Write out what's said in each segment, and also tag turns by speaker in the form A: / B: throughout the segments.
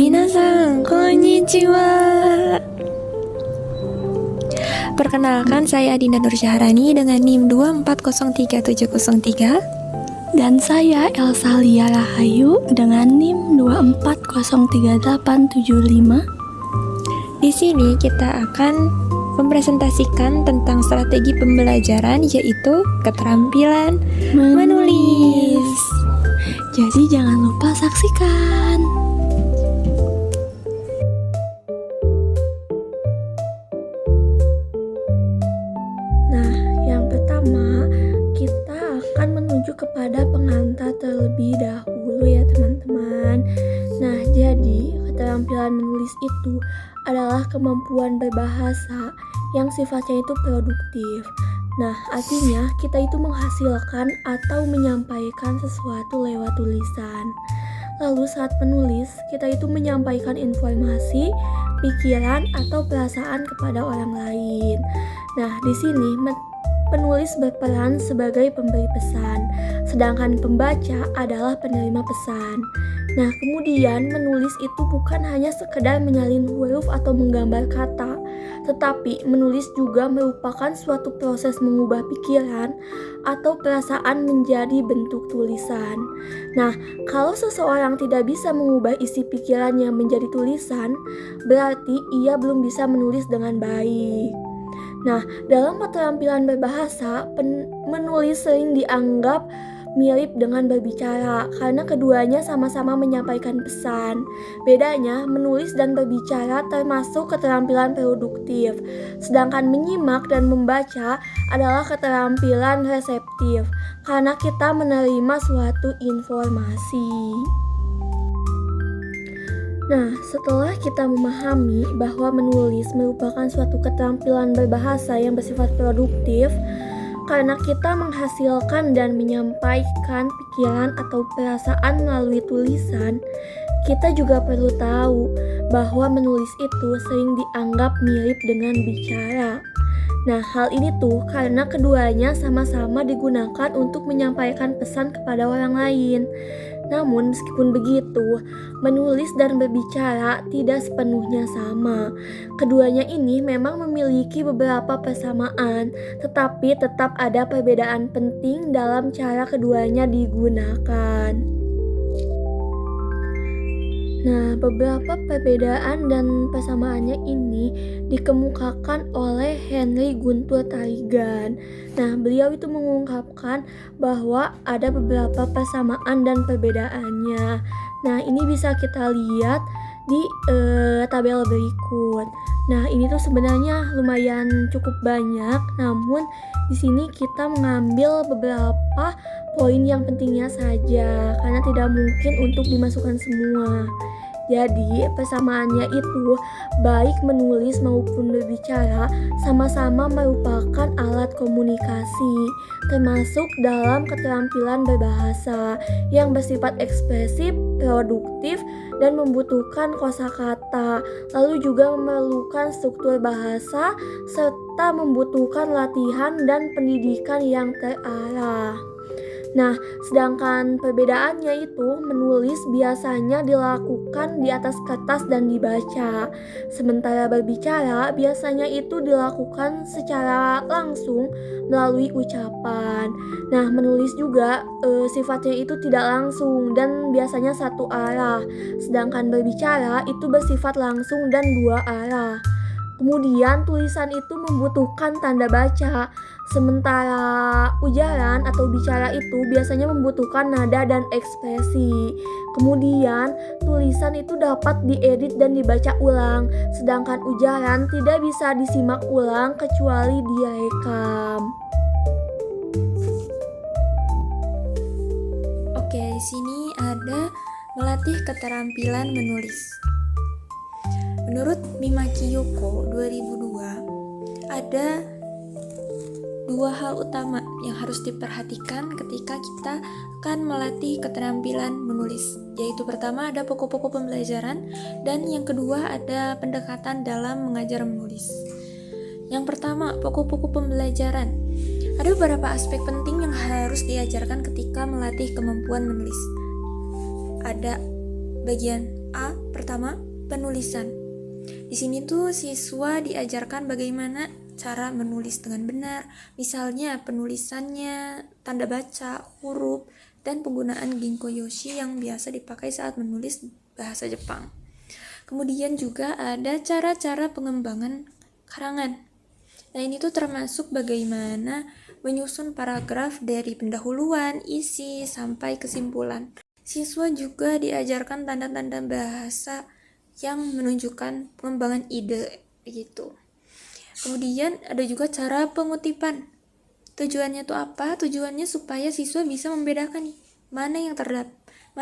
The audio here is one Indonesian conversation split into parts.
A: Minasan, konnichiwa. Perkenalkan, saya Adinda Nurjaharani dengan NIM 2403703.
B: Dan saya Elsa Lia Rahayu dengan NIM 2403875.
A: Di sini kita akan mempresentasikan tentang strategi pembelajaran, yaitu keterampilan menulis.
B: Jadi jangan lupa saksikan. Nah, yang pertama kita akan menuju kepada pengantar terlebih dahulu ya teman-teman. Nah, jadi keterampilan menulis itu adalah kemampuan berbahasa yang sifatnya itu produktif. Nah, artinya kita itu menghasilkan atau menyampaikan sesuatu lewat tulisan. Lalu saat menulis, kita itu menyampaikan informasi, pikiran, atau perasaan kepada orang lain. Nah, di sini penulis berperan sebagai pemberi pesan, sedangkan pembaca adalah penerima pesan. Nah, kemudian menulis itu bukan hanya sekedar menyalin huruf atau menggambar kata, tetapi menulis juga merupakan suatu proses mengubah pikiran atau perasaan menjadi bentuk tulisan. Nah, kalau seseorang tidak bisa mengubah isi pikirannya menjadi tulisan, berarti ia belum bisa menulis dengan baik. Nah, dalam keterampilan berbahasa, menulis sering dianggap mirip dengan berbicara karena keduanya sama-sama menyampaikan pesan. Bedanya, menulis dan berbicara termasuk keterampilan produktif, sedangkan menyimak dan membaca adalah keterampilan reseptif karena kita menerima suatu informasi. Nah, setelah kita memahami bahwa menulis merupakan suatu keterampilan berbahasa yang bersifat produktif, karena kita menghasilkan dan menyampaikan pikiran atau perasaan melalui tulisan, kita juga perlu tahu bahwa menulis itu sering dianggap mirip dengan bicara. Nah, hal ini tuh karena keduanya sama-sama digunakan untuk menyampaikan pesan kepada orang lain. Namun meskipun begitu, menulis dan berbicara tidak sepenuhnya sama. Keduanya ini memang memiliki beberapa persamaan, tetapi tetap ada perbedaan penting dalam cara keduanya digunakan. Nah, beberapa perbedaan dan persamaannya ini dikemukakan oleh Henry Guntur Taigan. Nah, beliau itu mengungkapkan bahwa ada beberapa persamaan dan perbedaannya. Nah, ini bisa kita lihat di tabel berikut. Nah, ini tuh sebenarnya lumayan cukup banyak, namun di sini kita mengambil beberapa poin yang pentingnya saja karena tidak mungkin untuk dimasukkan semua. Jadi persamaannya itu baik menulis maupun berbicara sama-sama merupakan alat komunikasi, termasuk dalam keterampilan berbahasa yang bersifat ekspresif, produktif, dan membutuhkan kosakata, lalu juga memerlukan struktur bahasa serta membutuhkan latihan dan pendidikan yang terarah. Nah, sedangkan perbedaannya itu menulis biasanya dilakukan di atas kertas dan dibaca, sementara berbicara biasanya itu dilakukan secara langsung melalui ucapan. Nah, menulis juga sifatnya itu tidak langsung dan biasanya satu arah, sedangkan berbicara itu bersifat langsung dan dua arah. Kemudian tulisan itu membutuhkan tanda baca, sementara ujaran atau bicara itu biasanya membutuhkan nada dan ekspresi. Kemudian tulisan itu dapat diedit dan dibaca ulang, sedangkan ujaran tidak bisa disimak ulang kecuali direkam.
A: Oke, di sini ada melatih keterampilan menulis. Menurut Mimaki Yoko 2002, ada dua hal utama yang harus diperhatikan ketika kita akan melatih keterampilan menulis, yaitu pertama ada pokok-pokok pembelajaran dan yang kedua ada pendekatan dalam mengajar menulis. Yang pertama, pokok-pokok pembelajaran. Ada beberapa aspek penting yang harus diajarkan ketika melatih kemampuan menulis. Ada bagian Pertama, penulisan. Di sini tuh siswa diajarkan bagaimana cara menulis dengan benar, misalnya penulisannya, tanda baca, huruf, dan penggunaan Ginko Yoshi yang biasa dipakai saat menulis bahasa Jepang. Kemudian juga ada cara-cara pengembangan karangan. Nah, ini tuh termasuk bagaimana menyusun paragraf dari pendahuluan, isi, sampai kesimpulan. Siswa juga diajarkan tanda-tanda bahasa yang menunjukkan pengembangan ide begitu. Kemudian ada juga cara pengutipan. Tujuannya tuh apa? Tujuannya supaya siswa bisa membedakan nih, mana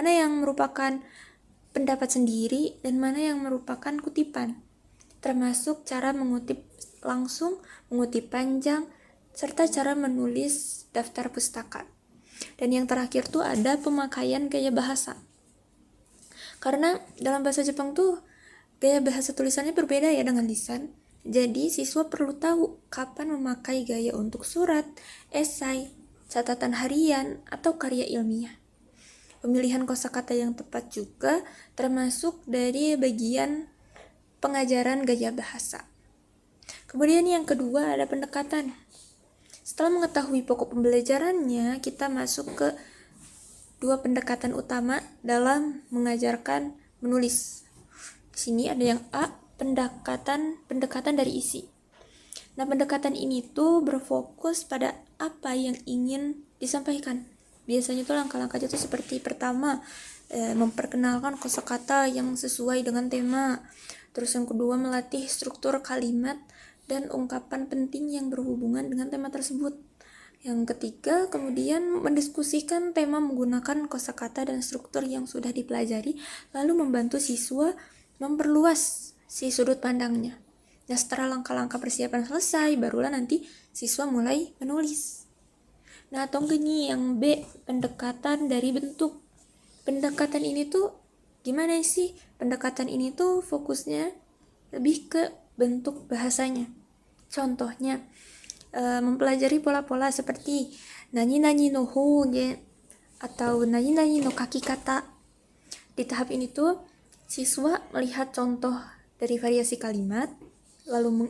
A: yang merupakan pendapat sendiri dan mana yang merupakan kutipan. Termasuk cara mengutip langsung, mengutip panjang, serta cara menulis daftar pustaka. Dan yang terakhir tuh ada pemakaian gaya bahasa. Karena dalam bahasa Jepang tuh gaya bahasa tulisannya berbeda ya dengan lisan. Jadi siswa perlu tahu kapan memakai gaya untuk surat, esai, catatan harian, atau karya ilmiah. Pemilihan kosakata yang tepat juga termasuk dari bagian pengajaran gaya bahasa. Kemudian yang kedua ada pendekatan. Setelah mengetahui pokok pembelajarannya, kita masuk ke dua pendekatan utama dalam mengajarkan menulis. Di sini ada yang pendekatan dari isi. Nah, pendekatan ini tuh berfokus pada apa yang ingin disampaikan. Biasanya tuh langkah-langkahnya tuh seperti pertama, memperkenalkan kosakata yang sesuai dengan tema. Terus yang kedua, melatih struktur kalimat dan ungkapan penting yang berhubungan dengan tema tersebut. Yang ketiga, kemudian mendiskusikan tema menggunakan kosakata dan struktur yang sudah dipelajari, lalu membantu siswa memperluas si sudut pandangnya. Nah, setelah langkah-langkah persiapan selesai, barulah nanti siswa mulai menulis. Nah, atau enggak nih yang B, pendekatan dari bentuk. Pendekatan ini tuh gimana sih? Pendekatan ini tuh fokusnya lebih ke bentuk bahasanya. Contohnya, mempelajari pola-pola seperti nani-nani no hoge atau nani-nani no kakikata. Di tahap ini tuh siswa melihat contoh dari variasi kalimat, lalu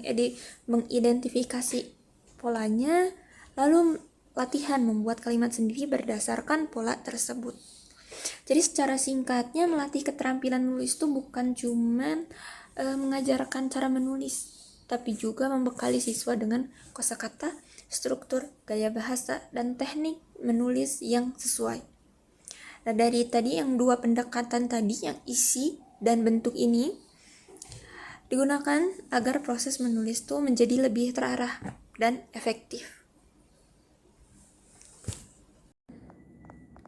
A: mengidentifikasi polanya, lalu latihan membuat kalimat sendiri berdasarkan pola tersebut. Jadi secara singkatnya, melatih keterampilan menulis itu bukan cuma mengajarkan cara menulis, tapi juga membekali siswa dengan kosakata, struktur, gaya bahasa, dan teknik menulis yang sesuai. Nah, dari tadi yang dua pendekatan tadi, yang isi dan bentuk ini, digunakan agar proses menulis itu menjadi lebih terarah dan efektif.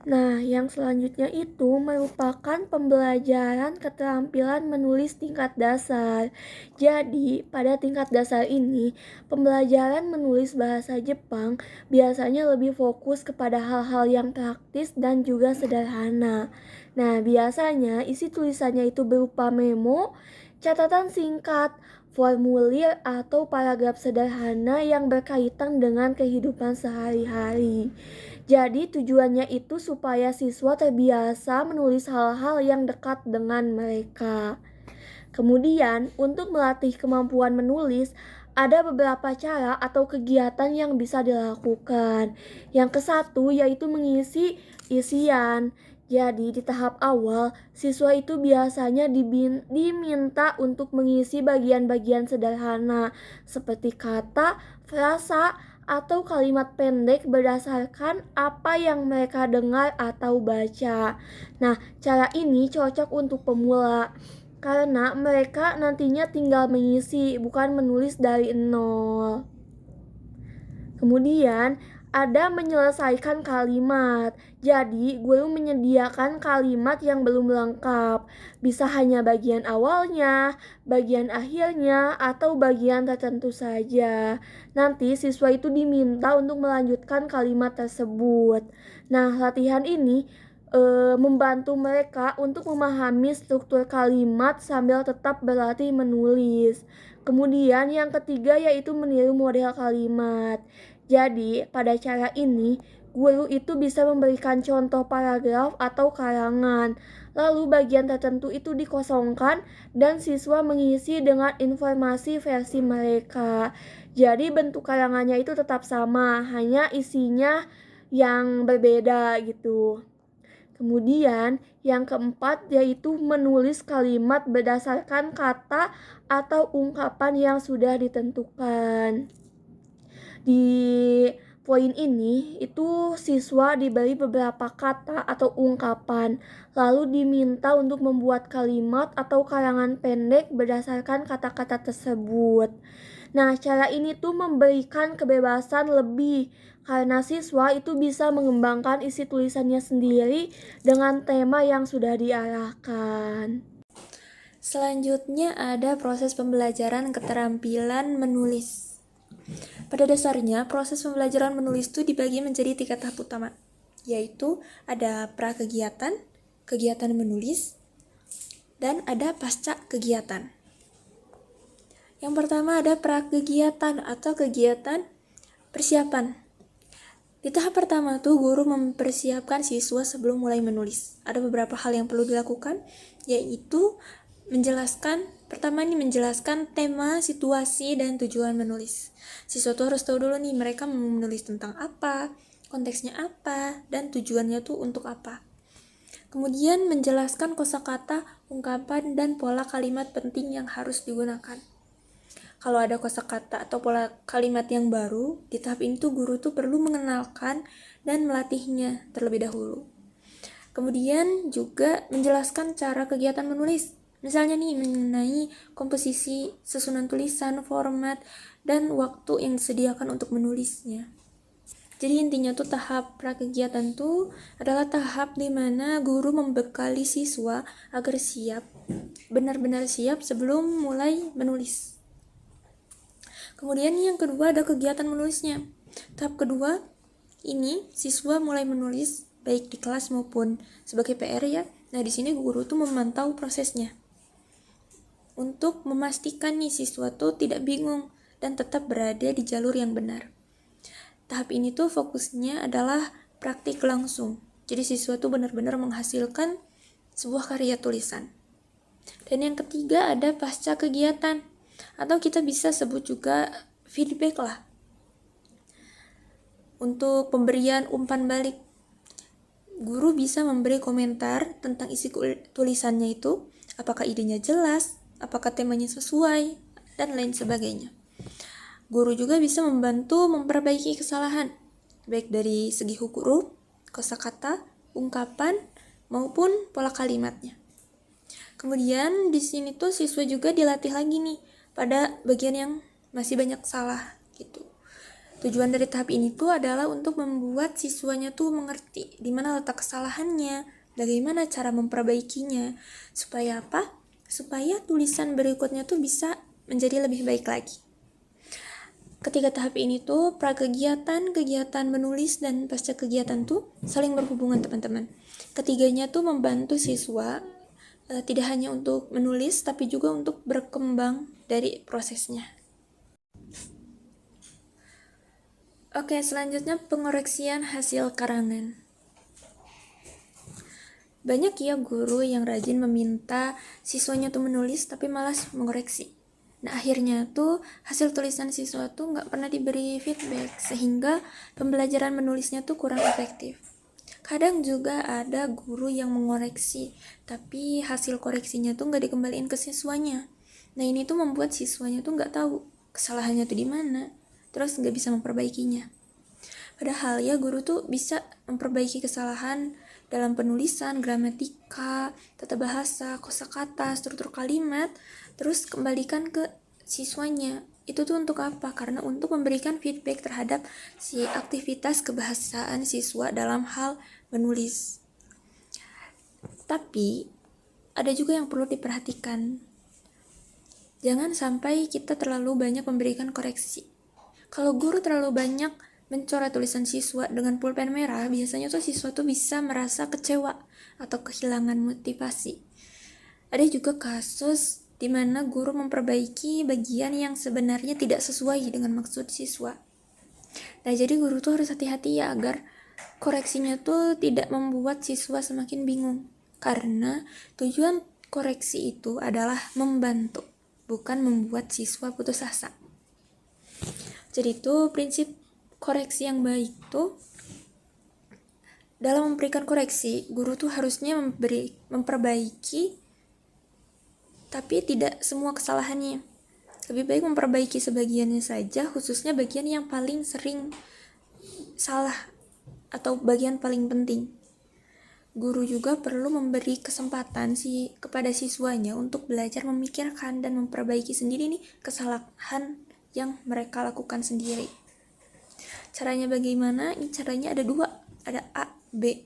B: Nah, yang selanjutnya itu merupakan pembelajaran keterampilan menulis tingkat dasar. Jadi, pada tingkat dasar ini, pembelajaran menulis bahasa Jepang biasanya lebih fokus kepada hal-hal yang praktis dan juga sederhana. Nah, biasanya isi tulisannya itu berupa memo, catatan singkat, formulir, atau paragraf sederhana yang berkaitan dengan kehidupan sehari-hari. Jadi tujuannya itu supaya siswa terbiasa menulis hal-hal yang dekat dengan mereka. Kemudian, untuk melatih kemampuan menulis, ada beberapa cara atau kegiatan yang bisa dilakukan. Yang kesatu yaitu mengisi isian. Jadi di tahap awal, siswa itu biasanya diminta untuk mengisi bagian-bagian sederhana seperti kata, frasa, atau kalimat pendek berdasarkan apa yang mereka dengar atau baca. Nah, cara ini cocok untuk pemula karena mereka nantinya tinggal mengisi, bukan menulis dari nol. Kemudian ada menyelesaikan kalimat. Jadi, guru menyediakan kalimat yang belum lengkap. Bisa hanya bagian awalnya, bagian akhirnya, atau bagian tertentu saja. Nanti siswa itu diminta untuk melanjutkan kalimat tersebut. Nah, latihan ini membantu mereka untuk memahami struktur kalimat sambil tetap berlatih menulis. Kemudian yang ketiga yaitu meniru model kalimat. Jadi, pada cara ini, guru itu bisa memberikan contoh paragraf atau karangan. Lalu bagian tertentu itu dikosongkan dan siswa mengisi dengan informasi versi mereka. Jadi bentuk karangannya itu tetap sama, hanya isinya yang berbeda gitu. Kemudian yang keempat yaitu menulis kalimat berdasarkan kata atau ungkapan yang sudah ditentukan. Di poin ini itu siswa diberi beberapa kata atau ungkapan, lalu diminta untuk membuat kalimat atau karangan pendek berdasarkan kata-kata tersebut. Nah, cara ini tuh memberikan kebebasan lebih karena siswa itu bisa mengembangkan isi tulisannya sendiri dengan tema yang sudah diarahkan.
A: Selanjutnya ada proses pembelajaran keterampilan menulis. Pada dasarnya, proses pembelajaran menulis itu dibagi menjadi 3 tahap utama, yaitu ada prakegiatan, kegiatan menulis, dan ada pasca kegiatan. Yang pertama ada prakegiatan atau kegiatan persiapan. Di tahap pertama tuh guru mempersiapkan siswa sebelum mulai menulis. Ada beberapa hal yang perlu dilakukan, yaitu pertama menjelaskan tema, situasi, dan tujuan menulis. Siswa tuh harus tahu dulu nih mereka mau menulis tentang apa, konteksnya apa, dan tujuannya tuh untuk apa. Kemudian menjelaskan kosakata, ungkapan, dan pola kalimat penting yang harus digunakan. Kalau ada kosakata atau pola kalimat yang baru, di tahap ini tuh guru tuh perlu mengenalkan dan melatihnya terlebih dahulu. Kemudian juga menjelaskan cara kegiatan menulis. Misalnya nih mengenai komposisi, susunan tulisan, format, dan waktu yang disediakan untuk menulisnya. Jadi intinya tuh tahap prakegiatan tuh adalah tahap di mana guru membekali siswa agar benar-benar siap sebelum mulai menulis. Kemudian yang kedua ada kegiatan menulisnya. Tahap kedua ini siswa mulai menulis baik di kelas maupun sebagai PR ya. Nah, di sini guru tuh memantau prosesnya untuk memastikan nih siswa tuh tidak bingung dan tetap berada di jalur yang benar. Tahap ini tuh fokusnya adalah praktik langsung. Jadi siswa tuh benar-benar menghasilkan sebuah karya tulisan. Dan yang ketiga ada pasca kegiatan, atau kita bisa sebut juga feedback lah. Untuk pemberian umpan balik, guru bisa memberi komentar tentang isi tulisannya itu, apakah idenya jelas, apakah temanya sesuai, dan lain sebagainya. Guru juga bisa membantu memperbaiki kesalahan, baik dari segi huruf, kosakata, ungkapan, maupun pola kalimatnya. Kemudian di sini tuh siswa juga dilatih lagi nih pada bagian yang masih banyak salah gitu. Tujuan dari tahap ini tuh adalah untuk membuat siswanya tuh mengerti di mana letak kesalahannya, bagaimana cara memperbaikinya, supaya apa? Supaya tulisan berikutnya tuh bisa menjadi lebih baik lagi. Ketiga tahap ini tuh prakegiatan, kegiatan menulis, dan pasca kegiatan tuh saling berhubungan teman-teman. Ketiganya tuh membantu siswa tidak hanya untuk menulis tapi juga untuk berkembang dari prosesnya. Oke, selanjutnya pengoreksian hasil karangan. Banyak ya guru yang rajin meminta siswanya tuh menulis tapi malas mengoreksi. Nah, akhirnya tuh hasil tulisan siswa tuh nggak pernah diberi feedback sehingga pembelajaran menulisnya tuh kurang efektif. Kadang juga ada guru yang mengoreksi, tapi hasil koreksinya tuh nggak dikembaliin ke siswanya. Nah, ini tuh membuat siswanya tuh nggak tahu kesalahannya tuh di mana, terus nggak bisa memperbaikinya. Padahal ya guru tuh bisa memperbaiki kesalahan dalam penulisan, gramatika, tata bahasa, kosakata, struktur kalimat, terus kembalikan ke siswanya. Itu tuh untuk apa? Karena untuk memberikan feedback terhadap si aktivitas kebahasaan siswa dalam hal menulis. Tapi ada juga yang perlu diperhatikan. Jangan sampai kita terlalu banyak memberikan koreksi. Kalau guru terlalu banyak mencoret tulisan siswa dengan pulpen merah, biasanya tuh siswa tuh bisa merasa kecewa atau kehilangan motivasi. Ada juga kasus di mana guru memperbaiki bagian yang sebenarnya tidak sesuai dengan maksud siswa. Nah, jadi guru tuh harus hati-hati ya agar koreksinya tuh tidak membuat siswa semakin bingung, karena tujuan koreksi itu adalah membantu, bukan membuat siswa putus asa. Jadi tuh prinsip koreksi yang baik tuh, dalam memberikan koreksi, guru tuh harusnya memperbaiki, tapi tidak semua kesalahannya. Lebih baik memperbaiki sebagiannya saja, khususnya bagian yang paling sering salah atau bagian paling penting. Guru juga perlu memberi kesempatan kepada siswanya untuk belajar memikirkan dan memperbaiki sendiri nih kesalahan yang mereka lakukan sendiri. Caranya bagaimana? Caranya ada dua, ada A, B.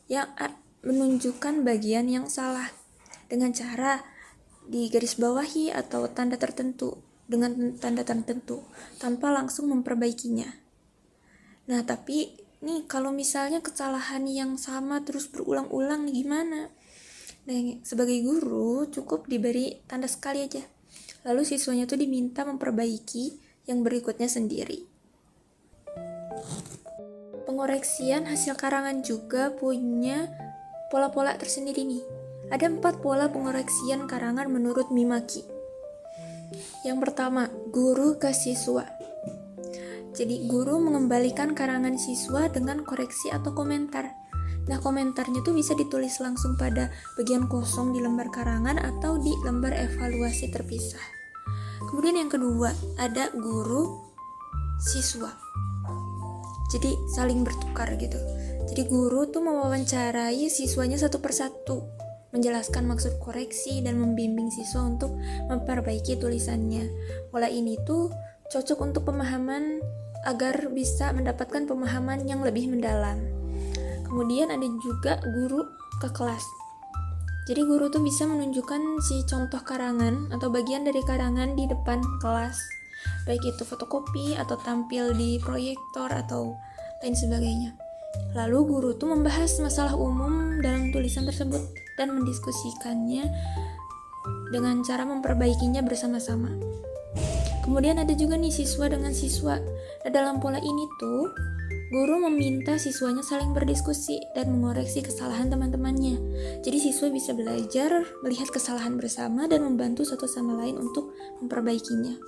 A: Yang A menunjukkan bagian yang salah dengan cara digarisbawahi atau dengan tanda tertentu tanpa langsung memperbaikinya. Nah, tapi nih kalau misalnya kesalahan yang sama terus berulang-ulang gimana? Nah, sebagai guru cukup diberi tanda sekali aja. Lalu siswanya tuh diminta memperbaiki yang berikutnya sendiri. Pengoreksian hasil karangan juga punya pola-pola tersendiri nih. Ada 4 pola pengoreksian karangan menurut Mimaki. Yang pertama, guru ke siswa. Jadi guru mengembalikan karangan siswa dengan koreksi atau komentar. Nah, komentarnya tuh bisa ditulis langsung pada bagian kosong di lembar karangan atau di lembar evaluasi terpisah. Kemudian yang kedua, ada guru siswa. Jadi saling bertukar gitu. Jadi guru tuh mewawancarai siswanya satu persatu, menjelaskan maksud koreksi dan membimbing siswa untuk memperbaiki tulisannya. Pola ini tuh cocok untuk pemahaman agar bisa mendapatkan pemahaman yang lebih mendalam. Kemudian ada juga guru ke kelas. Jadi guru tuh bisa menunjukkan contoh karangan atau bagian dari karangan di depan kelas, baik itu fotokopi atau tampil di proyektor atau lain sebagainya. Lalu guru tuh membahas masalah umum dalam tulisan tersebut dan mendiskusikannya dengan cara memperbaikinya bersama-sama. Kemudian ada juga nih siswa dengan siswa. Nah, dalam pola ini tuh guru meminta siswanya saling berdiskusi dan mengoreksi kesalahan teman-temannya. Jadi siswa bisa belajar melihat kesalahan bersama dan membantu satu sama lain untuk memperbaikinya.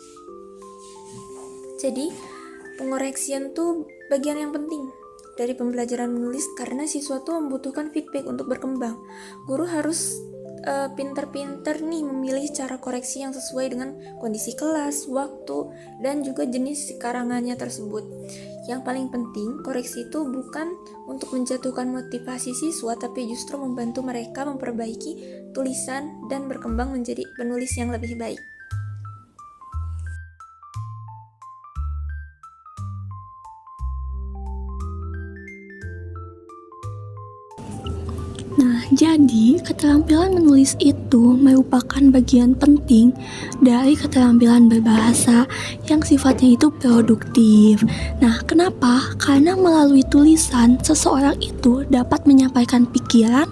A: Jadi pengoreksian tuh bagian yang penting dari pembelajaran menulis karena siswa tuh membutuhkan feedback untuk berkembang. Guru harus pinter-pinter nih memilih cara koreksi yang sesuai dengan kondisi kelas, waktu, dan juga jenis karangannya tersebut. Yang paling penting, koreksi itu bukan untuk menjatuhkan motivasi siswa, tapi justru membantu mereka memperbaiki tulisan dan berkembang menjadi penulis yang lebih baik.
B: Nah, jadi keterampilan menulis itu merupakan bagian penting dari keterampilan berbahasa yang sifatnya itu produktif. Nah, kenapa? Karena melalui tulisan, seseorang itu dapat menyampaikan pikiran,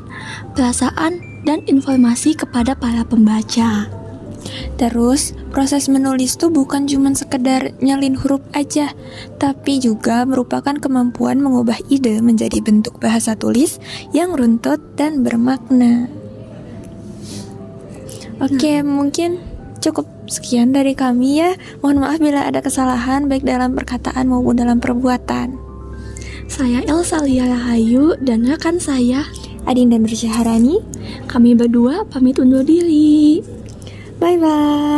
B: perasaan, dan informasi kepada para pembaca.
A: Terus, proses menulis tuh bukan cuma sekedar nyalin huruf aja, tapi juga merupakan kemampuan mengubah ide menjadi bentuk bahasa tulis yang runtut dan bermakna. Oke, mungkin cukup sekian dari kami ya. Mohon maaf bila ada kesalahan baik dalam perkataan maupun dalam perbuatan.
B: Saya Elsa Lia Rahayu dan rekan saya
A: Adinda Nursyah Harani.
B: Kami berdua pamit undur diri.
A: Bye-bye.